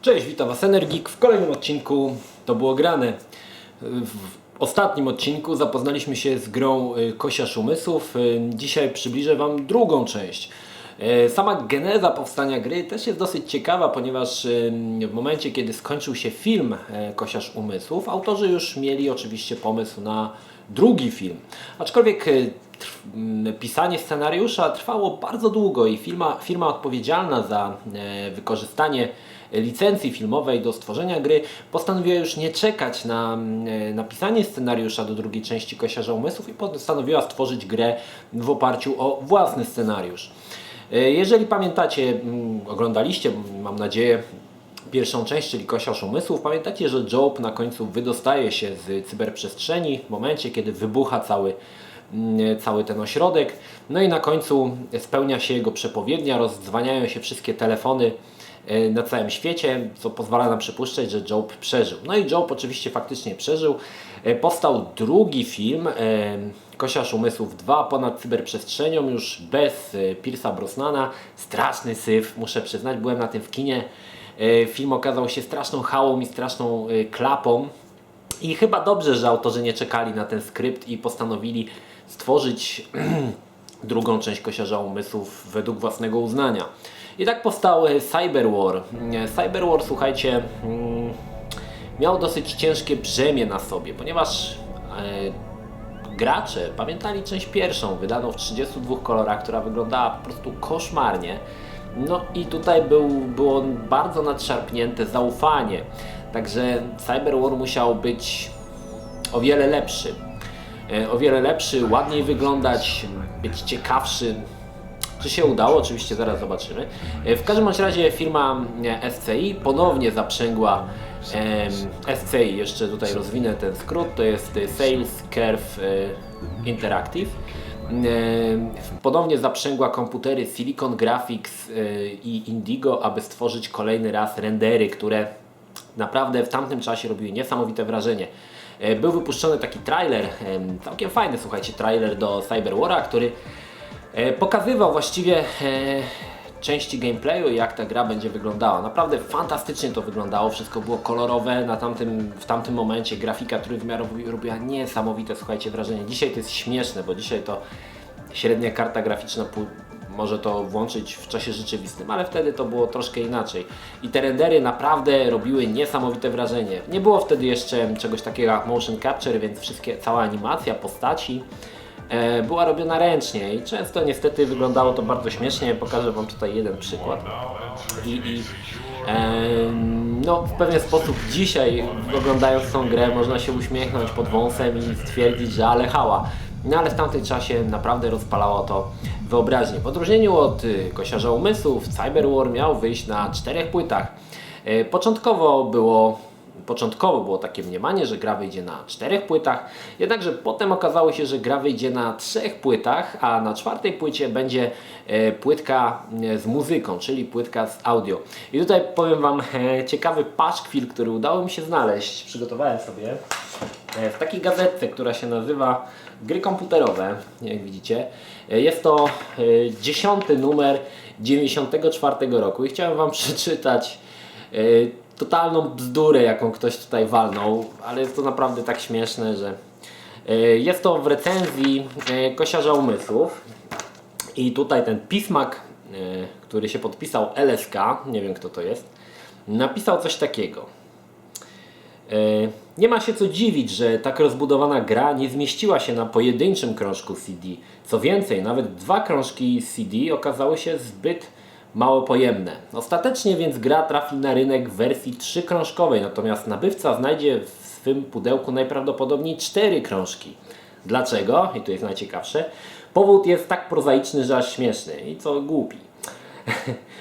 Cześć, witam Was Energik w kolejnym odcinku To było grane. W ostatnim odcinku zapoznaliśmy się z grą Kosiarz Umysłów. Dzisiaj przybliżę Wam drugą część. Sama geneza powstania gry też jest dosyć ciekawa, ponieważ w momencie, kiedy skończył się film Kosiarz Umysłów, autorzy już mieli oczywiście pomysł na drugi film. Aczkolwiek pisanie scenariusza trwało bardzo długo i firma odpowiedzialna za wykorzystanie licencji filmowej do stworzenia gry postanowiła już nie czekać na napisanie scenariusza do drugiej części Kosiarza Umysłów i postanowiła stworzyć grę w oparciu o własny scenariusz. Jeżeli pamiętacie, oglądaliście, mam nadzieję, pierwszą część, czyli Kosiarz Umysłów, pamiętacie, że Job na końcu wydostaje się z cyberprzestrzeni w momencie, kiedy wybucha cały ten ośrodek, no i na końcu spełnia się jego przepowiednia, rozdzwaniają się wszystkie telefony na całym świecie, co pozwala nam przypuszczać, że Job przeżył. No i Job oczywiście faktycznie przeżył. Powstał drugi film, Kosiarz Umysłów 2, ponad cyberprzestrzenią, już bez Pierce'a Brosnana. Straszny syf, muszę przyznać, byłem na tym w kinie. Film okazał się straszną hałą i straszną klapą. I chyba dobrze, że autorzy nie czekali na ten skrypt i postanowili stworzyć drugą część Kosiarza Umysłów według własnego uznania. I tak powstał Cyberwar. Cyberwar, słuchajcie, miał dosyć ciężkie brzemię na sobie, ponieważ gracze pamiętali część pierwszą, wydaną w 32 kolorach, która wyglądała po prostu koszmarnie. No i tutaj było bardzo nadszarpnięte zaufanie. Także Cyberwar musiał być o wiele lepszy. Ładniej wyglądać, być ciekawszy. Czy się udało? Oczywiście zaraz zobaczymy. W każdym bądź razie firma SCI ponownie zaprzęgła SCI, jeszcze tutaj rozwinę ten skrót, to jest Sales Curve Interactive. Ponownie zaprzęgła komputery Silicon Graphics i Indigo, aby stworzyć kolejny raz rendery, które naprawdę w tamtym czasie robiły niesamowite wrażenie. Był wypuszczony taki trailer, całkiem fajny, słuchajcie, trailer do Cyberwara, który pokazywał właściwie części gameplayu, jak ta gra będzie wyglądała. Naprawdę fantastycznie to wyglądało, wszystko było kolorowe, w tamtym momencie grafika trójwymiarowa robiła niesamowite, słuchajcie, wrażenie. Dzisiaj to jest śmieszne, bo dzisiaj to średnia karta graficzna może to włączyć w czasie rzeczywistym, ale wtedy to było troszkę inaczej. I te rendery naprawdę robiły niesamowite wrażenie. Nie było wtedy jeszcze czegoś takiego jak motion capture, więc cała animacja postaci była robiona ręcznie i często niestety wyglądało to bardzo śmiesznie. Pokażę Wam tutaj jeden przykład. No, w pewien sposób dzisiaj, oglądając tą grę, można się uśmiechnąć pod wąsem i stwierdzić, że ale hała. No ale w tamtym czasie naprawdę rozpalało to wyobraźnię. W odróżnieniu od Kosiarza Umysłów, Cyberwar miał wyjść na 4 płytach. Początkowo było takie mniemanie, że gra wyjdzie na 4 płytach, jednakże potem okazało się, że gra wyjdzie na 3 płytach, a na 4 płycie będzie płytka z muzyką, czyli płytka z audio. I tutaj powiem Wam ciekawy paszkwil, który udało mi się znaleźć. Przygotowałem sobie w takiej gazetce, która się nazywa Gry komputerowe, jak widzicie. Jest to 10. numer 94 roku i chciałem Wam przeczytać totalną bzdurę, jaką ktoś tutaj walnął, ale jest to naprawdę tak śmieszne, że jest to w recenzji Kosiarza Umysłów i tutaj ten pismak, który się podpisał LSK, nie wiem kto to jest, napisał coś takiego. Nie ma się co dziwić, że tak rozbudowana gra nie zmieściła się na pojedynczym krążku CD. Co więcej, nawet 2 krążki CD okazały się zbyt mało pojemne. Ostatecznie więc gra trafi na rynek w wersji 3-krążkowej, natomiast nabywca znajdzie w swym pudełku najprawdopodobniej 4 krążki. Dlaczego? I to jest najciekawsze. Powód jest tak prozaiczny, że aż śmieszny i co głupi.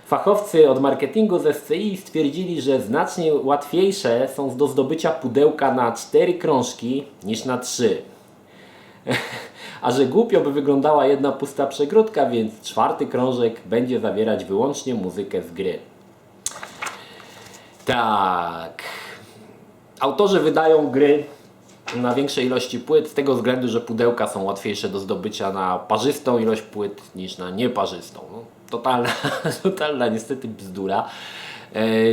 Fachowcy od marketingu z SCI stwierdzili, że znacznie łatwiejsze są do zdobycia pudełka na 4 krążki niż na 3. A że głupio by wyglądała jedna pusta przegródka, więc 4 krążek będzie zawierać wyłącznie muzykę z gry. Tak. Autorzy wydają gry na większej ilości płyt z tego względu, że pudełka są łatwiejsze do zdobycia na parzystą ilość płyt niż na nieparzystą. No, totalna niestety bzdura.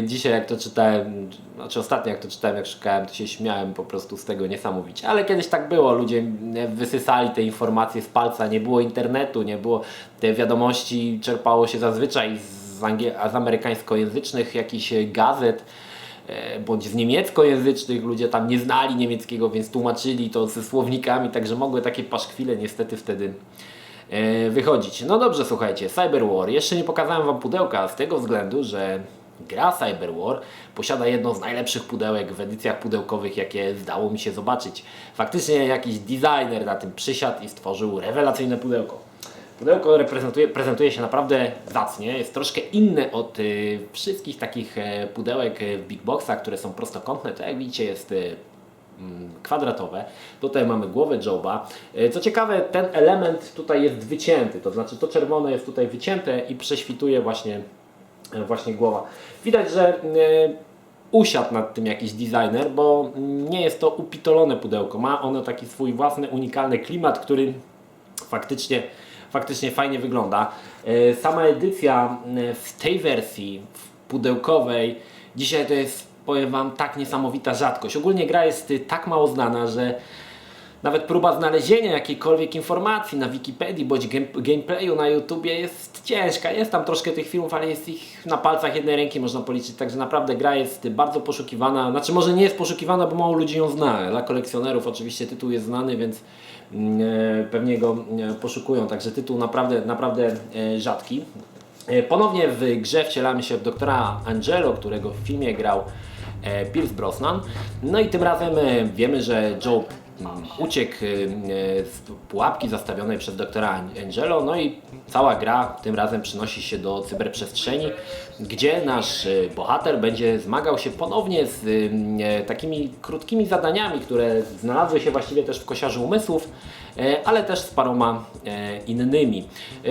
Dzisiaj jak to czytałem, znaczy ostatnio jak to czytałem, jak szukałem, to się śmiałem po prostu z tego niesamowicie. Ale kiedyś tak było, ludzie wysysali te informacje z palca, nie było internetu, nie było, te wiadomości czerpało się zazwyczaj z amerykańskojęzycznych jakichś gazet, bądź z niemieckojęzycznych, ludzie tam nie znali niemieckiego, więc tłumaczyli to ze słownikami, także mogły takie paszkwile niestety wtedy wychodzić. No dobrze, słuchajcie, Cyber War. Jeszcze nie pokazałem Wam pudełka z tego względu, że gra Cyber War posiada jedno z najlepszych pudełek w edycjach pudełkowych, jakie zdało mi się zobaczyć. Faktycznie jakiś designer na tym przysiadł i stworzył rewelacyjne pudełko. Pudełko prezentuje się naprawdę zacnie, jest troszkę inne od wszystkich takich pudełek w Big Boxach, które są prostokątne. To jak widzicie jest kwadratowe. Tutaj mamy głowę Joba. Co ciekawe, ten element tutaj jest wycięty, to znaczy to czerwone jest tutaj wycięte i prześwituje właśnie głowa. Widać, że usiadł nad tym jakiś designer, bo nie jest to upitolone pudełko. Ma ono taki swój własny, unikalny klimat, który faktycznie fajnie wygląda. Sama edycja w tej wersji pudełkowej dzisiaj to jest, powiem Wam, tak niesamowita rzadkość. Ogólnie gra jest tak mało znana, że nawet próba znalezienia jakiejkolwiek informacji na Wikipedii bądź gameplayu na YouTubie jest ciężka. Jest tam troszkę tych filmów, ale jest ich na palcach jednej ręki można policzyć. Także naprawdę gra jest bardzo poszukiwana. Znaczy może nie jest poszukiwana, bo mało ludzi ją zna. Dla kolekcjonerów oczywiście tytuł jest znany, więc pewnie go poszukują. Także tytuł naprawdę rzadki. Ponownie w grze wcielamy się w doktora Angelo, którego w filmie grał Pierce Brosnan. No i tym razem wiemy, że Joe uciekł z pułapki zastawionej przez doktora Angelo, no i cała gra tym razem przenosi się do cyberprzestrzeni, gdzie nasz bohater będzie zmagał się ponownie z takimi krótkimi zadaniami, które znalazły się właściwie też w Kosiarzu Umysłów, ale też z paroma innymi.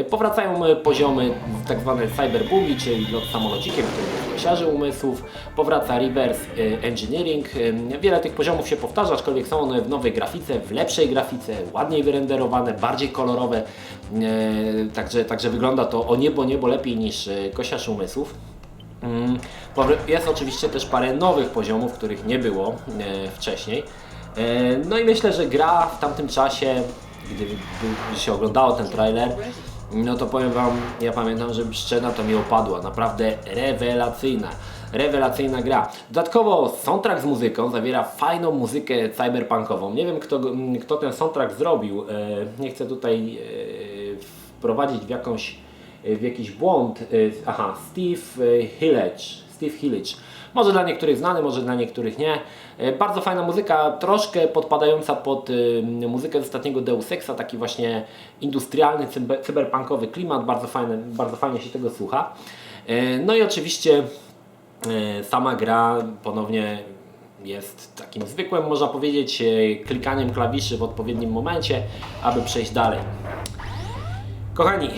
Powracają poziomy tak zwane cyberbully, czyli lot samolocikiem, który jest w Kosiarze Umysłów, powraca reverse engineering. Wiele tych poziomów się powtarza, aczkolwiek są one w nowej grafice, w lepszej grafice, ładniej wyrenderowane, bardziej kolorowe. Także wygląda to o niebo lepiej niż Kosiarz Umysłów. Jest oczywiście też parę nowych poziomów, których nie było wcześniej. No i myślę, że gra w tamtym czasie, gdy się oglądało ten trailer, no to powiem Wam, ja pamiętam, że szczena to mi opadła, naprawdę rewelacyjna gra. Dodatkowo soundtrack z muzyką zawiera fajną muzykę cyberpunkową. Nie wiem kto ten soundtrack zrobił, nie chcę tutaj wprowadzić w jakiś błąd. Aha, Steve Hillage. Może dla niektórych znany, może dla niektórych nie. Bardzo fajna muzyka, troszkę podpadająca pod muzykę z ostatniego Deus Exa, taki właśnie industrialny, cyberpunkowy klimat, bardzo fajnie się tego słucha. No i oczywiście sama gra ponownie jest takim zwykłym, można powiedzieć, klikaniem klawiszy w odpowiednim momencie, aby przejść dalej. Kochani,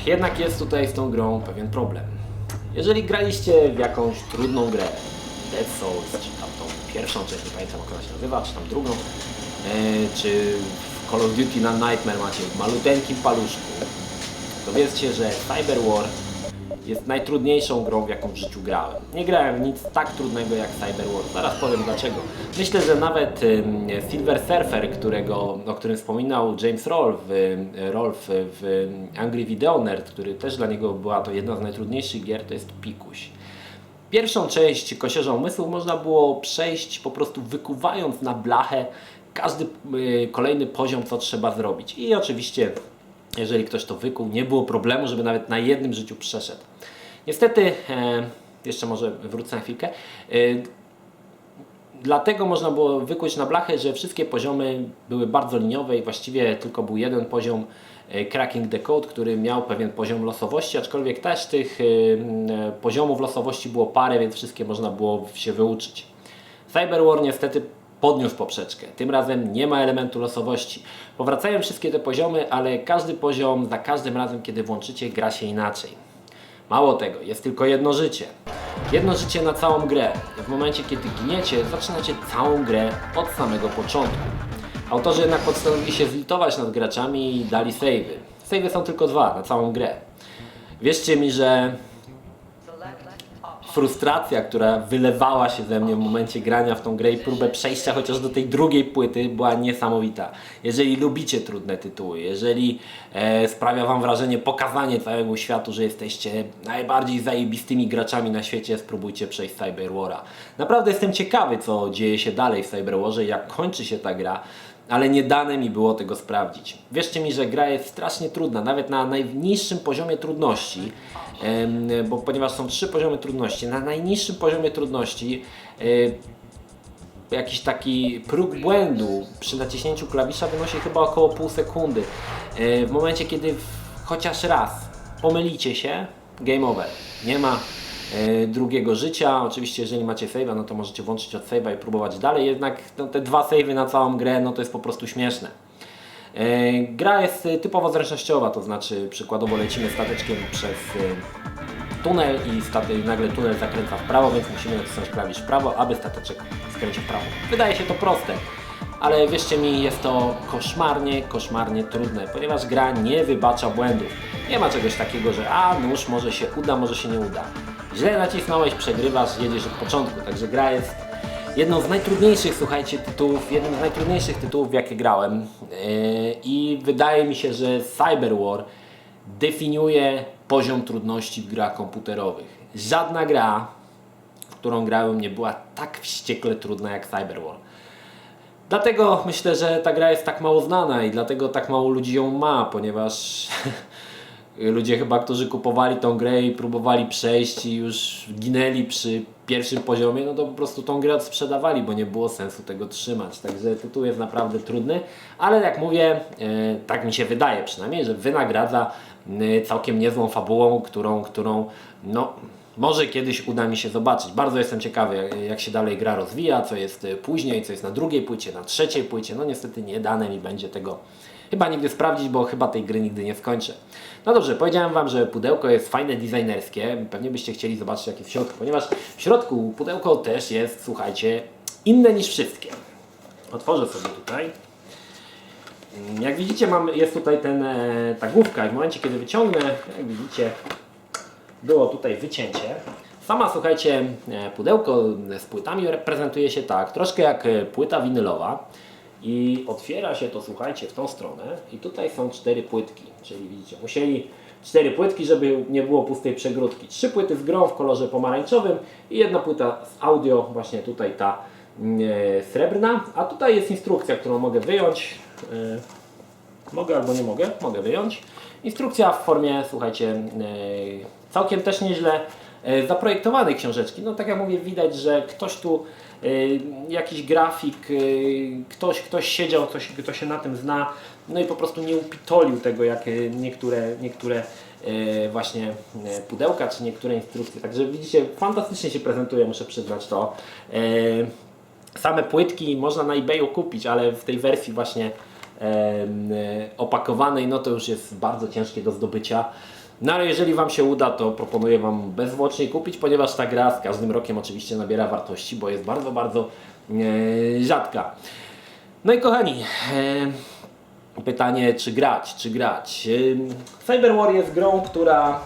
jednak jest tutaj z tą grą pewien problem. Jeżeli graliście w jakąś trudną grę, Dead Souls, czy tam tą pierwszą część, nie pamiętam jak ona się nazywa, czy tam drugą, czy w Call of Duty na Nightmare macie w maluteńkim paluszku, to wiedzcie, że Cyber War jest najtrudniejszą grą, w jaką w życiu grałem. Nie grałem w nic tak trudnego jak Cyber War. Zaraz powiem dlaczego. Myślę, że nawet Silver Surfer, o którym wspominał James Rolfe w Angry Video Nerd, który też dla niego była to jedna z najtrudniejszych gier, to jest pikuś. Pierwszą część Kosiarza Umysłów można było przejść po prostu wykuwając na blachę każdy kolejny poziom, co trzeba zrobić. I oczywiście, jeżeli ktoś to wykuł, nie było problemu, żeby nawet na jednym życiu przeszedł. Niestety, jeszcze może wrócę na chwilkę, dlatego można było wykuć na blachę, że wszystkie poziomy były bardzo liniowe i właściwie tylko był jeden poziom Cracking the Code, który miał pewien poziom losowości, aczkolwiek też tych poziomów losowości było parę, więc wszystkie można było się wyuczyć. Cyber War niestety podniósł poprzeczkę. Tym razem nie ma elementu losowości. Powracają wszystkie te poziomy, ale każdy poziom za każdym razem, kiedy włączycie, gra się inaczej. Mało tego, jest tylko jedno życie. Jedno życie na całą grę. W momencie, kiedy giniecie, zaczynacie całą grę od samego początku. Autorzy jednak postanowili się zlitować nad graczami i dali save'y. Save'y są tylko 2 na całą grę. Wierzcie mi, że frustracja, która wylewała się ze mnie w momencie grania w tą grę i próbę przejścia chociaż do tej drugiej płyty była niesamowita. Jeżeli lubicie trudne tytuły, jeżeli sprawia Wam wrażenie pokazanie całemu światu, że jesteście najbardziej zajebistymi graczami na świecie, spróbujcie przejść Cyber Wara. Naprawdę jestem ciekawy, co dzieje się dalej w Cyber Warze, jak kończy się ta gra, ale nie dane mi było tego sprawdzić. Wierzcie mi, że gra jest strasznie trudna, nawet na najniższym poziomie trudności, bo ponieważ są 3 poziomy trudności, na najniższym poziomie trudności jakiś taki próg błędu przy naciśnięciu klawisza wynosi chyba około pół sekundy. W momencie, kiedy chociaż raz pomylicie się, game over. Nie ma drugiego życia. Oczywiście jeżeli macie save'a, no to możecie włączyć od save'a i próbować dalej, jednak no, te 2 save'y na całą grę, no to jest po prostu śmieszne. Gra jest typowo zręcznościowa, to znaczy przykładowo lecimy stateczkiem przez tunel i nagle tunel zakręca w prawo, więc musimy nacisnąć klawisz w prawo, aby stateczek skręcił w prawo. Wydaje się to proste, ale wierzcie mi, jest to koszmarnie trudne, ponieważ gra nie wybacza błędów. Nie ma czegoś takiego, że nóż może się uda, może się nie uda. Źle nacisnąłeś, przegrywasz, jedziesz od początku, także gra jest jedną z najtrudniejszych, słuchajcie, jednym z najtrudniejszych tytułów, w jakie grałem. I wydaje mi się, że Cyber War definiuje poziom trudności w grach komputerowych. Żadna gra, w którą grałem, nie była tak wściekle trudna jak Cyber War. Dlatego myślę, że ta gra jest tak mało znana i dlatego tak mało ludzi ją ma, ponieważ ludzie chyba, którzy kupowali tą grę i próbowali przejść i już ginęli przy pierwszym poziomie, no to po prostu tą grę odsprzedawali, bo nie było sensu tego trzymać. Także tytuł jest naprawdę trudny, ale jak mówię, tak mi się wydaje przynajmniej, że wynagradza całkiem niezłą fabułą, którą no, może kiedyś uda mi się zobaczyć. Bardzo jestem ciekawy, jak się dalej gra rozwija, co jest później, co jest na drugiej płycie, na trzeciej płycie. No niestety nie dane mi będzie tego chyba nigdy sprawdzić, bo chyba tej gry nigdy nie skończę. No dobrze, powiedziałem Wam, że pudełko jest fajne, designerskie. Pewnie byście chcieli zobaczyć, jakie w środku, ponieważ w środku pudełko też jest, słuchajcie, inne niż wszystkie. Otworzę sobie tutaj. Jak widzicie, jest tutaj ta główka i w momencie, kiedy wyciągnę, jak widzicie, było tutaj wycięcie. Sama, słuchajcie, pudełko z płytami prezentuje się tak, troszkę jak płyta winylowa. I otwiera się to, słuchajcie, w tą stronę i tutaj są 4 płytki, czyli widzicie, musieli 4 płytki, żeby nie było pustej przegródki. 3 płyty z grą w kolorze pomarańczowym i 1 płyta z audio, właśnie tutaj ta srebrna, a tutaj jest instrukcja, którą mogę wyjąć. Mogę albo nie mogę, mogę wyjąć. Instrukcja w formie, słuchajcie, całkiem też nieźle zaprojektowanej książeczki. No tak jak mówię, widać, że ktoś tu, jakiś grafik, ktoś siedział, kto się na tym zna, no i po prostu nie upitolił tego, jak niektóre właśnie pudełka, czy niektóre instrukcje. Także widzicie, fantastycznie się prezentuje, muszę przyznać to. Same płytki można na eBayu kupić, ale w tej wersji właśnie opakowanej, no to już jest bardzo ciężkie do zdobycia. No ale jeżeli Wam się uda, to proponuję Wam bezzwłocznie kupić, ponieważ ta gra z każdym rokiem oczywiście nabiera wartości, bo jest bardzo rzadka. No i kochani, pytanie, czy grać? Cyber War jest grą, która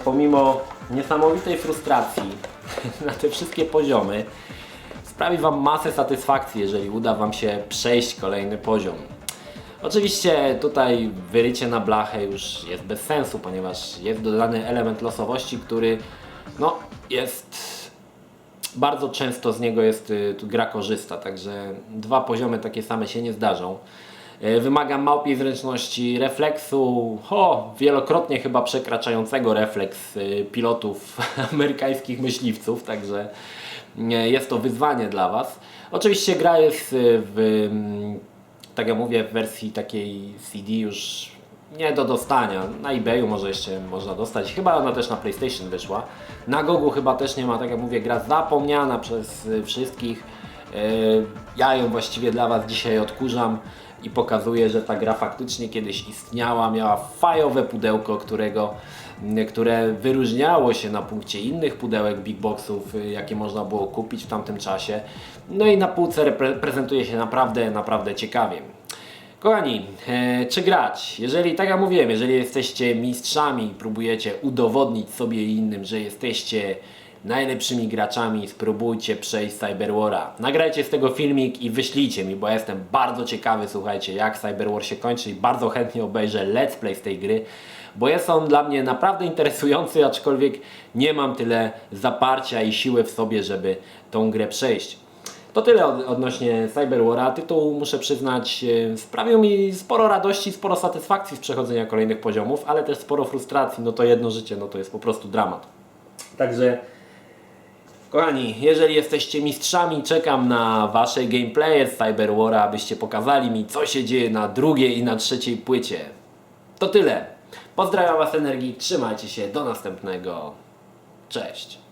pomimo niesamowitej frustracji na te wszystkie poziomy sprawi Wam masę satysfakcji, jeżeli uda Wam się przejść kolejny poziom. Oczywiście tutaj wyrycie na blachę już jest bez sensu, ponieważ jest dodany element losowości, który no, jest bardzo często z niego gra korzysta, także 2 poziomy takie same się nie zdarzą. Wymaga małpiej zręczności, refleksu, wielokrotnie chyba przekraczającego refleks pilotów amerykańskich myśliwców, także jest to wyzwanie dla Was. Oczywiście gra jest tak jak mówię, w wersji takiej CD już nie do dostania. Na eBayu może jeszcze można dostać. Chyba ona też na PlayStation wyszła. Na Gogu chyba też nie ma, tak jak mówię, gra zapomniana przez wszystkich. Ja ją właściwie dla Was dzisiaj odkurzam i pokazuję, że ta gra faktycznie kiedyś istniała. Miała fajowe pudełko, które wyróżniało się na punkcie innych pudełek Big Boxów, jakie można było kupić w tamtym czasie. No i na półce prezentuje się naprawdę ciekawie. Kochani, czy grać? Jeżeli, tak jak mówiłem, jeżeli jesteście mistrzami, próbujecie udowodnić sobie i innym, że jesteście najlepszymi graczami, spróbujcie przejść Cyber War'a. Nagrajcie z tego filmik i wyślijcie mi, bo ja jestem bardzo ciekawy, słuchajcie, jak Cyber War się kończy i bardzo chętnie obejrzę let's play z tej gry, bo jest on dla mnie naprawdę interesujący, aczkolwiek nie mam tyle zaparcia i siły w sobie, żeby tą grę przejść. To tyle odnośnie Cyber War'a. Tytuł, muszę przyznać, sprawił mi sporo radości, sporo satysfakcji z przechodzenia kolejnych poziomów, ale też sporo frustracji. No to jedno życie, no to jest po prostu dramat. Także, kochani, jeżeli jesteście mistrzami, czekam na wasze gameplaye z Cyber War'a, abyście pokazali mi, co się dzieje na drugiej i na trzeciej płycie. To tyle. Pozdrawiam was Energii, trzymajcie się, do następnego. Cześć.